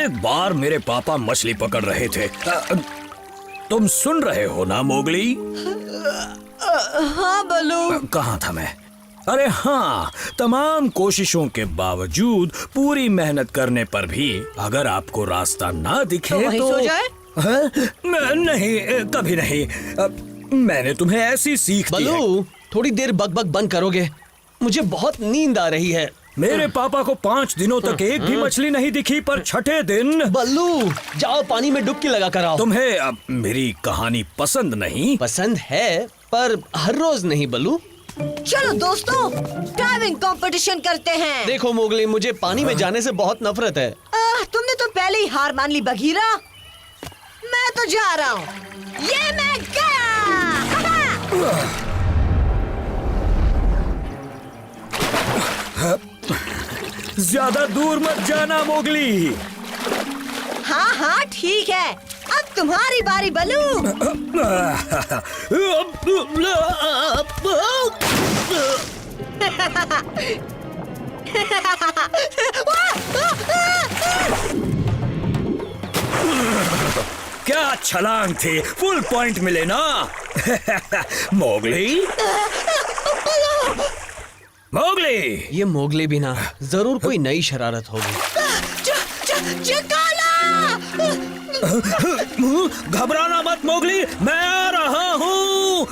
एक बार मेरे पापा मछली पकड़ रहे थे। तुम सुन रहे हो ना मोगली? हाँ बलू। कहाँ था मैं? अरे हाँ, तमाम कोशिशों के बावजूद, पूरी मेहनत करने पर भी अगर आपको रास्ता ना दिखे तो वहीं सो जाए? नहीं, कभी नहीं। मैंने तुम्हें ऐसी सीख दी है। बलू, थोड़ी देर बक बंद करोगे? मुझे बहुत नींद आ रही है। मेरे पापा को 5 दिनों तक एक भी मछली नहीं दिखी, पर छठे दिन। बल्लू, जाओ पानी में डुबकी लगा कर आओ। तुम्हें मेरी कहानी पसंद नहीं? पसंद है, पर हर रोज नहीं बल्लू। चलो दोस्तों, डाइविंग कंपटीशन करते हैं। देखो मोगली, मुझे पानी में जाने से बहुत नफरत है। तुमने तो पहले ही हार मान ली बघीरा। मैं तो जा रहा हूँ। ये मैं गया। ज्यादा दूर मत जाना मोगली। हाँ हाँ ठीक है, अब तुम्हारी बारी बलू। क्या छलांग थी, फुल पॉइंट मिले ना। Mowgli, Mowgli. ये मोगली भी ना, जरूर कोई नई शरारत होगी। घबराना मत मोगली, मैं आ रहा हूँ।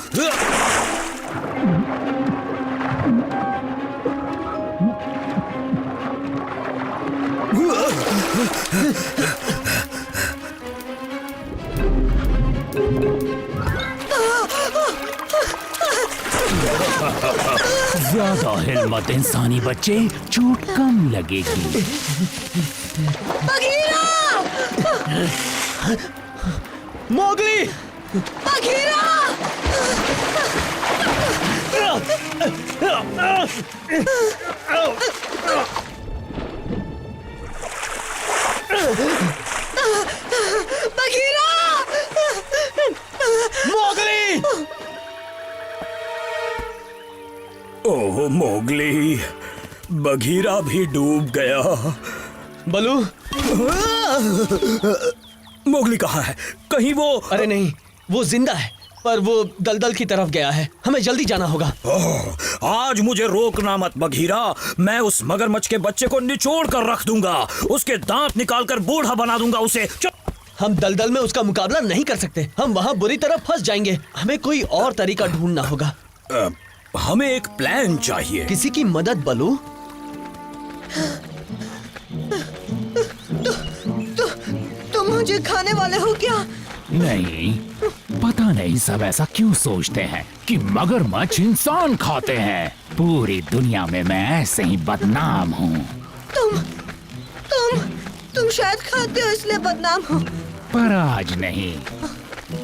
ज्यादा हिम्मत इंसानी बच्चे, चोट कम लगेगी। बघीरा! मोगली! बघीरा! बघीरा! मोगली! ओह मोगली, बघीरा भी डूब गया। बलू, मोगली कहाँ है? कहीं वो? अरे नहीं, वो जिंदा है, पर वो दलदल की तरफ गया है। हमें जल्दी जाना होगा। ओह, आज मुझे रोकना मत बघीरा। मैं उस मगरमच्छ के बच्चे को निचोड़ कर रख दूंगा, उसके दांत निकाल कर बूढ़ा बना दूंगा उसे। हम दलदल में उसका मुकाबला नहीं कर सकते, हम वहाँ बुरी तरह फंस जाएंगे। हमें कोई और तरीका ढूंढना होगा। हमें एक प्लान चाहिए। किसी की मदद बलू। तुम मुझे खाने वाले हो क्या? नहीं, पता नहीं सब ऐसा क्यों सोचते हैं कि मगरमच्छ इंसान खाते हैं। पूरी दुनिया में मैं ऐसे ही बदनाम हूँ। तुम शायद खाते हो इसलिए बदनाम हो। पर आज नहीं,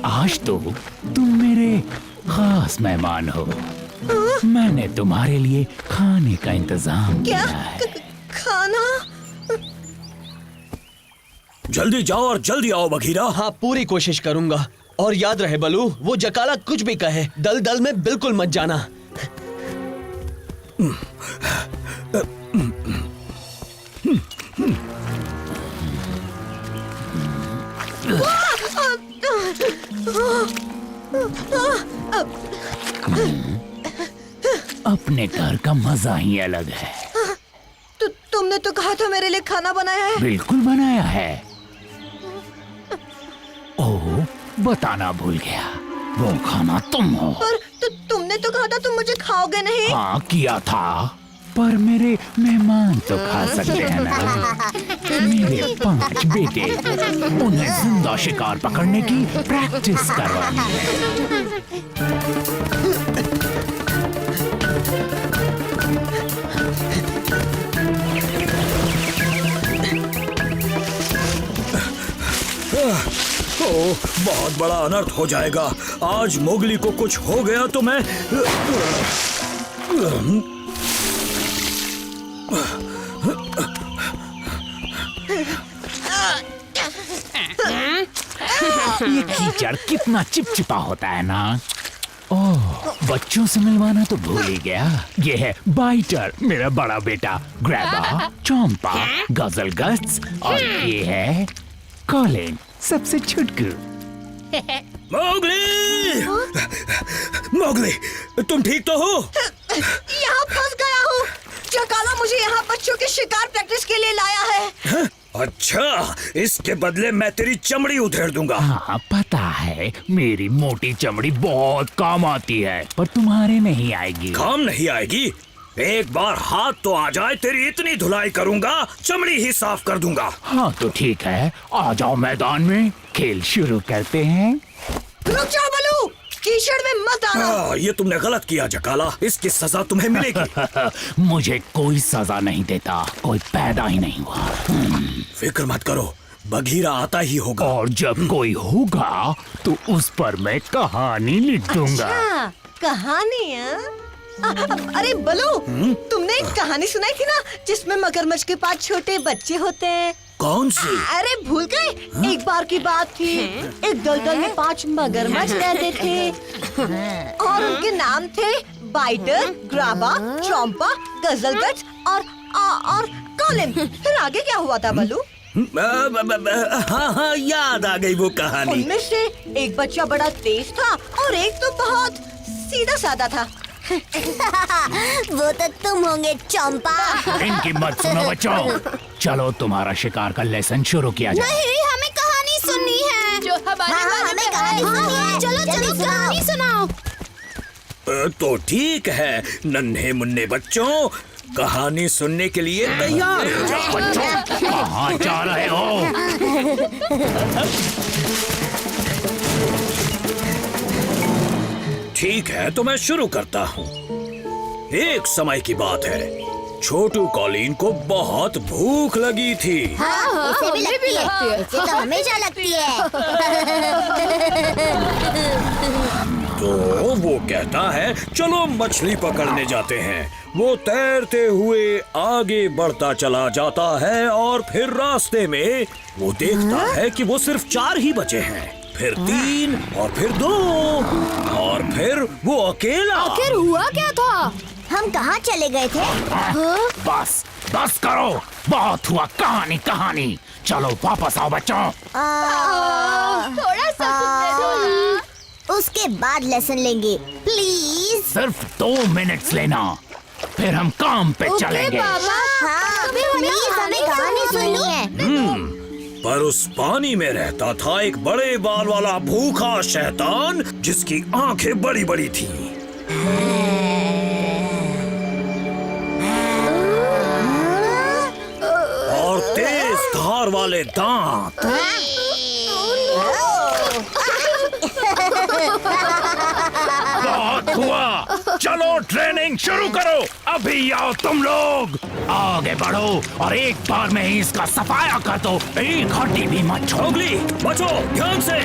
आज तो तुम मेरे खास मेहमान हो। मैंने तुम्हारे लिए खाने का इंतजाम क्या? किया है। खाना? जल्दी जाओ और जल्दी आओ बघीरा। हाँ, पूरी कोशिश करूंगा। और याद रहे बलू, वो जकाला कुछ भी कहे, दलदल में बिल्कुल मत जाना। अपने घर का मजा ही अलग है। तुमने तो कहा था मेरे लिए खाना बनाया है। बिल्कुल बनाया है। ओह, बताना भूल गया, वो खाना तुम हो। पर तुमने तो कहा था तुम मुझे खाओगे नहीं। हाँ किया था, पर मेरे मेहमान तो खा सकते हैं ना। मेरे 5 बेटे, उन्हें जिंदा शिकार पकड़ने की प्रैक्टिस करवानी है। ओह, बहुत बड़ा अनर्थ हो जाएगा। आज मोगली को कुछ हो गया तो मैं ये कीचड़ कितना चिपचिपा होता है ना। ओह, बच्चों से मिलवाना तो भूल ही गया। ये है बाइटर, मेरा बड़ा बेटा, ग्रैबा, चोम्पा, गजल गट्स, और ये है कॉलिन, सबसे छुटकू। मोगली! मोगली, तुम ठीक तो हो? यहाँ फंस गया हूँ। चकाला मुझे यहाँ बच्चों के शिकार प्रैक्टिस के लिए लाया है। अच्छा, इसके बदले मैं तेरी चमड़ी उधेड़ दूंगा। हाँ पता है, मेरी मोटी चमड़ी बहुत काम आती है, पर तुम्हारे नहीं आएगी। काम नहीं आएगी? एक बार हाथ तो आ जाए, तेरी इतनी धुलाई करूंगा, चमड़ी ही साफ कर दूंगा। हाँ तो ठीक है, आ जाओ मैदान में, खेल शुरू करते हैं। रुक जाओ बलू, कीचड़ में मत आना। ये तुमने गलत किया जकाला, इसकी सजा तुम्हें मिलेगी। मुझे कोई सजा नहीं देता, कोई पैदा ही नहीं हुआ। फिक्र मत करो, बघीरा आता ही होगा। और जब कोई होगा तो उस पर मैं कहानी लिख दूंगा। अच्छा, कहानी है? अरे बलू, तुमने एक कहानी सुनाई थी ना जिसमें मगरमच्छ के पास छोटे बच्चे होते हैं? कौन सी? अरे भूल गए? एक बार की बात थी, एक दलदल में 5 मगरमच्छ रहते थे और उनके नाम थे बाइटर, ग्राबा, चोम्पा, गजलगट्स और कॉलिन। फिर आगे क्या हुआ था बलू? हाँ, याद आ गई वो कहानी। उनमें से एक बच्चा बड़ा तेज था और एक तो बहुत सीधा साधा था। वो तो तुम होंगे चंपा। इनकी मत सुनो बच्चों, चलो तुम्हारा शिकार का लेसन शुरू किया जाए। नहीं, हमें कहानी सुननी है। जो हमें कहानी सुननी है। चलो कहानी सुनाओ। तो ठीक है नन्हे मुन्ने बच्चों, कहानी सुनने के लिए तैयार हो जाओ। बच्चों कहाँ जा रहे हो? ठीक है तो मैं शुरू करता हूँ। एक समय की बात है, छोटू कॉलिन को बहुत भूख लगी थी। हाँ, इसे भी लगती है। इसे तो हमेशा लगती है। तो वो कहता है चलो मछली पकड़ने जाते हैं। वो तैरते हुए आगे बढ़ता चला जाता है और फिर रास्ते में वो देखता है कि वो सिर्फ 4 ही बचे हैं, फिर 3 और फिर 2 और फिर वो अकेला। आखिर हुआ क्या था? हम कहाँ चले गए थे? बस बस करो, बहुत हुआ कहानी कहानी। चलो वापस आओ बच्चों। थोड़ा सा सुनने दो। उसके बाद लेसन लेंगे, प्लीज। सिर्फ 2 मिनट लेना, फिर हम काम पे चलेंगे। हाँ, प्लीज हमें कहानी सुननी है। पर उस पानी में रहता था एक बड़े बाल वाला भूखा शैतान जिसकी आंखें बड़ी बड़ी थीं। और तेज धार वाले दांत। बहुत हुआ, चलो ट्रेनिंग शुरू करो। अभी आओ तुम लोग, आगे बढ़ो और एक बार में ही इसका सफाया कर दो, एक हड्डी भी मत छोड़ो। मोगली बचो, ध्यान से।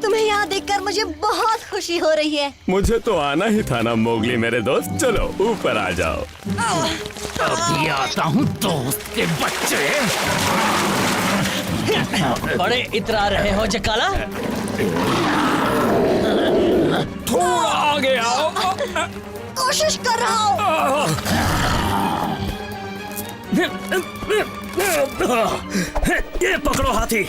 तुम्हें यहाँ देखकर मुझे बहुत खुशी हो रही है। मुझे तो आना ही था ना मोगली मेरे दोस्त, चलो ऊपर आ जाओ। अभी आता हूँ दोस्त के बच्चे। बड़े इतरा रहे हो जकाला। थोड़ा आगे आओ। कोशिश कर रहा हूँ। ये पकड़ो हाथी।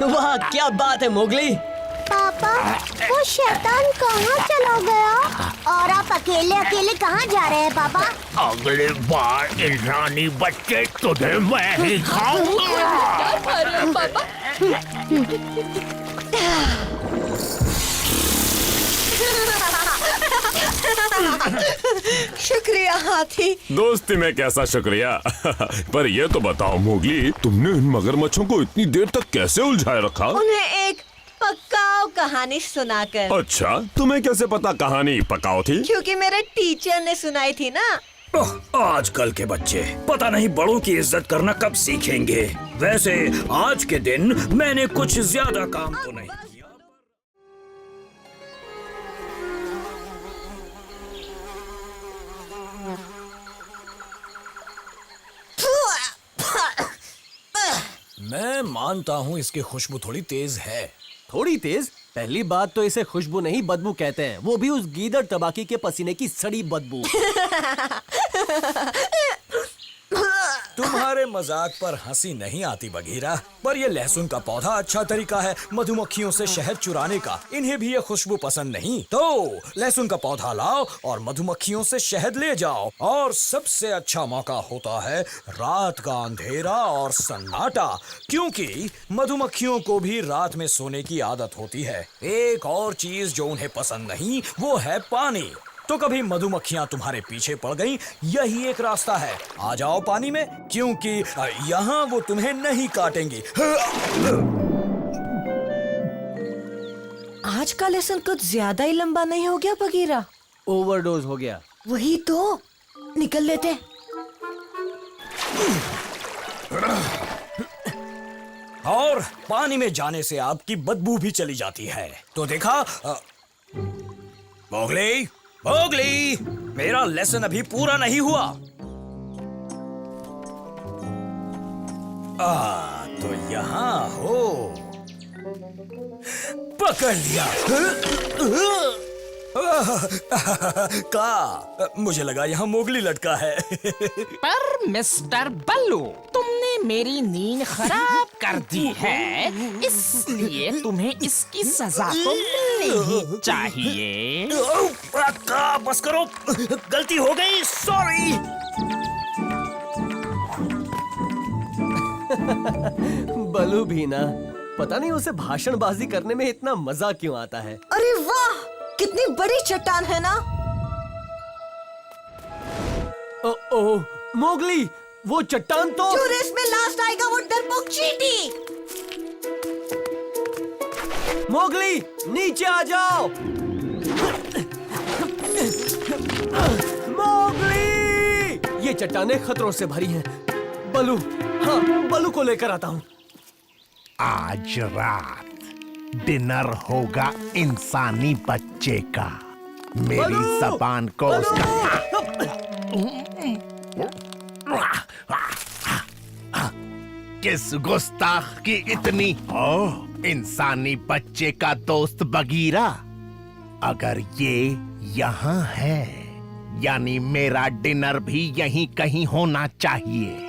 वाह क्या बात है मोगली। पापा, वो शैतान कहाँ चला गया? और आप अकेले अकेले कहाँ जा रहे हैं पापा? अगली बार इन रानी बच्चे तुझे मैं ही खाऊंगा। अरे पापा, शुक्रिया हाथी। दोस्ती में कैसा शुक्रिया। पर ये तो बताओ मोगली, तुमने इन मगरमच्छों को इतनी देर तक कैसे उलझाए रखा? उन्हें एक पकाओ कहानी सुनाकर। अच्छा, तुम्हें कैसे पता कहानी पकाओ थी? क्योंकि मेरे टीचर ने सुनाई थी ना। आजकल के बच्चे पता नहीं बड़ों की इज्जत करना कब सीखेंगे। वैसे आज के दिन मैंने कुछ ज्यादा काम तो नहीं किया। मैं मानता हूँ इसकी खुशबू थोड़ी तेज है। थोड़ी तेज? पहली बात तो इसे खुशबू नहीं बदबू कहते हैं, वो भी उस गीदड़ तबाकी के पसीने की सड़ी बदबू। तुम्हारे मजाक पर हंसी नहीं आती बगीरा, पर ये लहसुन का पौधा अच्छा तरीका है मधुमक्खियों से शहद चुराने का। इन्हें भी ये खुशबू पसंद नहीं, तो लहसुन का पौधा लाओ और मधुमक्खियों से शहद ले जाओ। और सबसे अच्छा मौका होता है रात का अंधेरा और सन्नाटा, क्योंकि मधुमक्खियों को भी रात में सोने की आदत होती है। एक और चीज जो उन्हें पसंद नहीं वो है पानी। तो कभी मधुमक्खियां तुम्हारे पीछे पड़ गईं, यही एक रास्ता है। आ जाओ पानी में, क्योंकि यहाँ वो तुम्हें नहीं काटेंगी। आज का लेसन कुछ ज्यादा ही लंबा नहीं हो गया बगीरा? ओवरडोज हो गया। वही तो, निकल लेते। और पानी में जाने से आपकी बदबू भी चली जाती है। तो देखा मोगली, मोगली, मेरा लेसन अभी पूरा नहीं हुआ। तो यहाँ हो, पकड़ लिया। का मुझे लगा यहाँ मोगली लटका है। पर मिस्टर बल्लू, तुमने मेरी नींद खराब कर दी है, इसलिए तुम्हें इसकी सजा तो मिलनी ही चाहिए। का बस करो, गलती हो गई, सॉरी। बलू भी ना, पता नहीं उसे भाषणबाजी करने में इतना मजा क्यों आता है। अरे वाह, कितनी बड़ी चट्टान है ना। ओ, मोगली, वो चट्टान तो जो रेस में लास्ट आएगा वो डरपोक चींटी। मोगली, नीचे आ जाओ। मोगली, ये चट्टानें खतरों से भरी हैं। बलू, हाँ, बलू को लेकर आता हूँ। आज रात डिनर होगा इंसानी बच्चे का। मेरी बलू! जबान को किस गुस्ताख की इतनी इंसानी बच्चे का दोस्त बगीरा, अगर ये यहाँ है यानी मेरा डिनर भी यहीं कहीं होना चाहिए।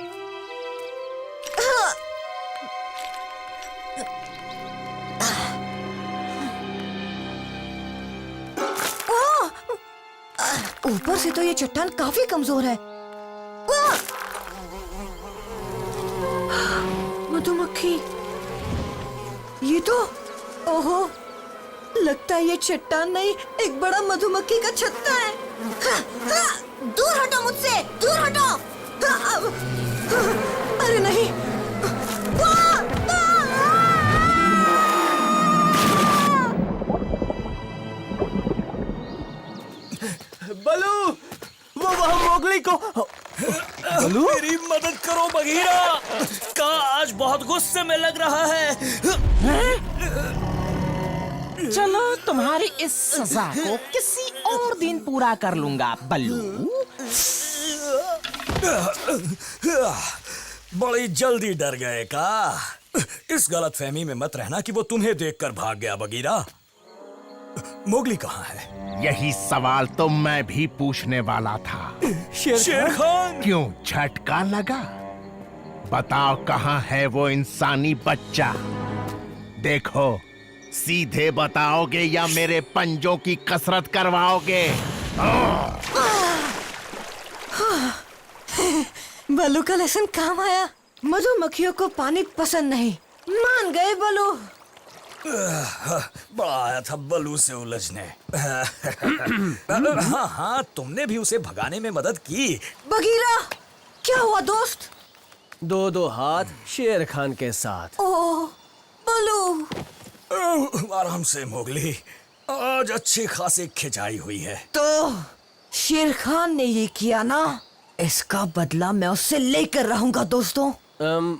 ऊपर से तो ये चट्टान काफी कमजोर है। मधुमक्खी, ये तो, ओहो, लगता है ये चट्टान नहीं, एक बड़ा मधुमक्खी का छत्ता है। दूर हटो मुझसे, दूर हटो। अरे नहीं। बलू, वो वहाँ मोगली को। बलू, मेरी मदद करो बगीरा, का आज बहुत गुस्से में लग रहा है। चलो, तुम्हारी इस सजा को किसी और दिन पूरा कर लूंगा बल्लू। बड़ी जल्दी डर गए का? इस गलतफहमी में मत रहना कि वो तुम्हें देखकर भाग गया बगीरा। मोगली कहाँ है? यही सवाल तो मैं भी पूछने वाला था। शेर खान, क्यों झटका लगा? बताओ कहाँ है वो इंसानी बच्चा? देखो, सीधे बताओगे या मेरे पंजों की कसरत करवाओगे? बलू का लेसन काम आया। मधुमक्खियों को पानी पसंद नहीं, मान गए बलू। बड़ा आया था बलू से उलझने। हाँ, तुमने भी उसे भगाने में मदद की। बगीरा, क्या हुआ दोस्त? दो हाथ शेर खान के साथ। ओह बलू, आराम से मोगली, आज अच्छी खासी खिंचाई हुई है। तो शेर खान ने ये किया ना? इसका बदला मैं उससे लेकर रहूंगा दोस्तों।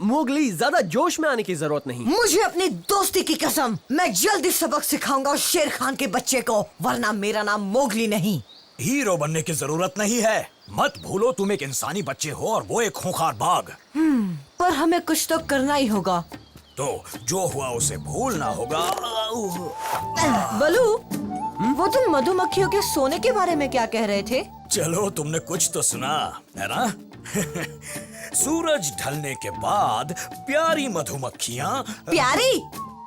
मोगली, ज्यादा जोश में आने की जरूरत नहीं। मुझे अपनी दोस्ती की कसम, मैं जल्दी सबक सिखाऊंगा उस शेर खान के बच्चे को, वरना मेरा नाम मोगली नहीं। हीरो बनने की जरूरत नहीं है। मत भूलो तुम एक इंसानी बच्चे हो और वो एक खूंखार बाघ। पर हमें कुछ तो करना ही होगा। तो जो हुआ उसे भूलना होगा। बलू, वो तुम मधुमक्खियों के सोने के बारे में क्या कह रहे थे? चलो तुमने कुछ तो सुना है ना? सूरज ढलने के बाद प्यारी मधुमक्खियाँ। प्यारी?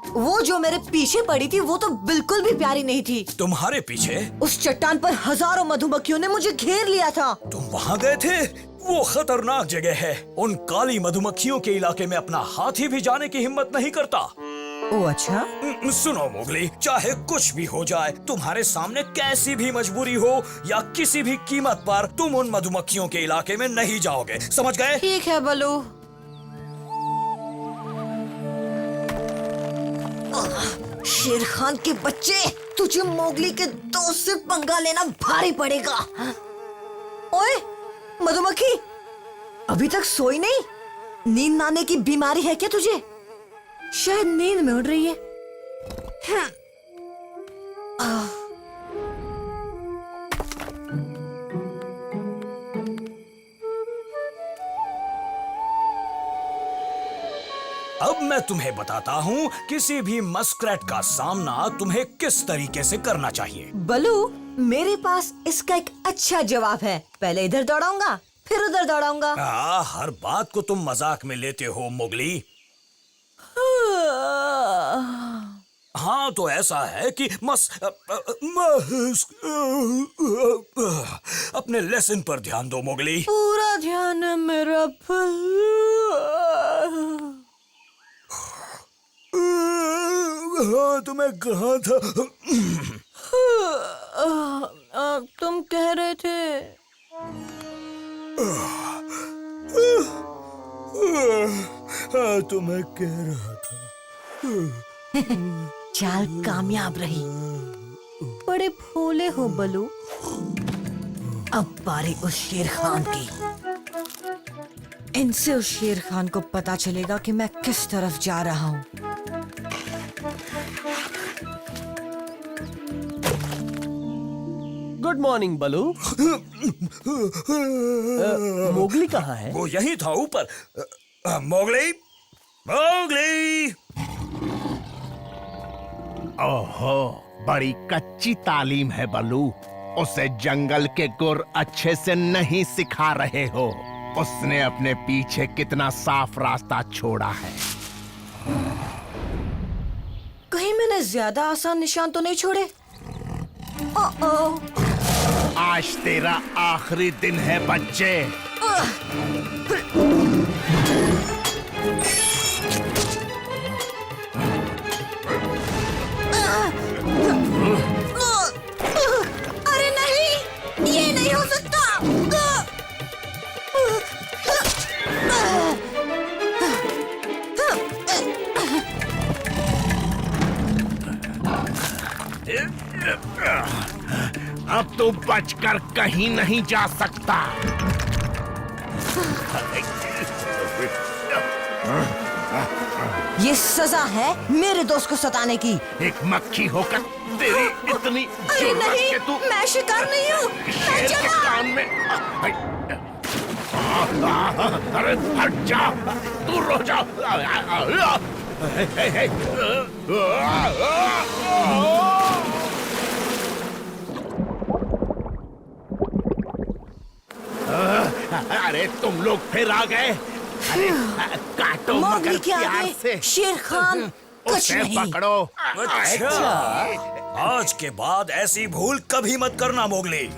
वो जो मेरे पीछे पड़ी थी वो तो बिल्कुल भी प्यारी नहीं थी। तुम्हारे पीछे? उस चट्टान पर हजारों मधुमक्खियों ने मुझे घेर लिया था। तुम वहाँ गए थे? वो खतरनाक जगह है। उन काली मधुमक्खियों के इलाके में अपना हाथी भी जाने की हिम्मत नहीं करता। ओ अच्छा। सुनो मोगली, चाहे कुछ भी हो जाए, तुम्हारे सामने कैसी भी मजबूरी हो या किसी भी कीमत पर, तुम उन मधुमक्खियों के इलाके में नहीं जाओगे, समझ गए? ठीक है बलू। शेर खान के बच्चे, तुझे मोगली के दोस्त से पंगा लेना भारी पड़ेगा। ओए मधुमक्खी, अभी तक सोई नहीं? नींद आने की बीमारी है क्या तुझे? शायद नींद में उड़ रही है। अब मैं तुम्हें बताता हूँ किसी भी मस्करेट का सामना तुम्हें किस तरीके से करना चाहिए। बलू, मेरे पास इसका एक अच्छा जवाब है। पहले इधर दौड़ाऊंगा, फिर उधर दौड़ाऊंगा। हर बात को तुम मजाक में लेते हो मोगली। हाँ तो ऐसा है कि अपने लेसन पर ध्यान दो मोगली। पूरा ध्यान है मेरा हाँ तो मैं कहा था। तुम कह रहे थे। हाँ तो मैं कह रहा था। चाल कामयाब रही। बड़े भोले हो बलू। अब बारी उस शेर खान की। इनसे उस शेर खान को पता चलेगा कि मैं किस तरफ जा रहा हूँ। गुड मॉर्निंग बलू। मोगली कहाँ है? वो यही था ऊपर। Mowgli, Mowgli. ओहो, बड़ी कच्ची तालीम है बलू। उसे जंगल के गुर अच्छे से नहीं सिखा रहे हो। उसने अपने पीछे कितना साफ रास्ता छोड़ा है। कहीं मैंने ज्यादा आसान निशान तो नहीं छोड़े? आज तेरा आखिरी दिन है बच्चे। अरे नहीं, ये नहीं हो सकता। अब तू बचकर कहीं नहीं जा सकता। ये सजा है मेरे दोस्त को सताने की। एक मक्खी होकर तेरी इतनी अरे जुर्रत नहीं, कि तू मैं शिकार नहीं हूँ। शेर के कान में। अरे हट जा, दूर हो जा। अरे तुम लोग फिर आ गए। अरे काटो मोगली मगर के प्यार आगे से। शेर खान कुछ उसे नहीं। पकड़ो। अच्छा, आज के बाद ऐसी भूल कभी मत करना मोगली।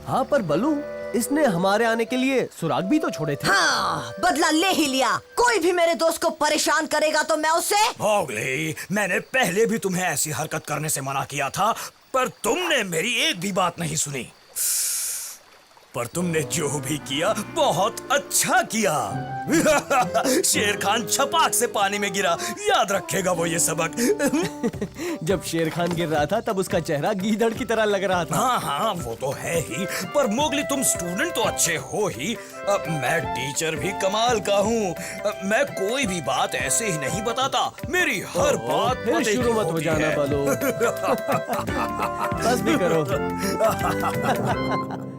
हाँ पर बलू, इसने हमारे आने के लिए सुराग भी तो छोड़े थे। हाँ, बदला ले ही लिया। कोई भी मेरे दोस्त को परेशान करेगा तो मैं उसे। मोगली, मैंने पहले भी तुम्हें ऐसी हरकत करने से मना किया था, पर तुमने मेरी एक भी बात नहीं सुनी। पर तुमने जो भी किया बहुत अच्छा किया। शेर खान छपाक से पानी में गिरा, याद रखेगा वो ये सबक। जब शेर खान गिर रहा था तब उसका चेहरा गीदड़ की तरह लग रहा था। हाँ हाँ वो तो है ही, पर मोगली तुम स्टूडेंट तो अच्छे हो ही। मैं टीचर भी कमाल का हूँ। मैं कोई भी बात ऐसे ही नहीं बताता, मेरी हर बात फिर पते शुरू की मत हो होती जाना है। बालो। बस भी करो।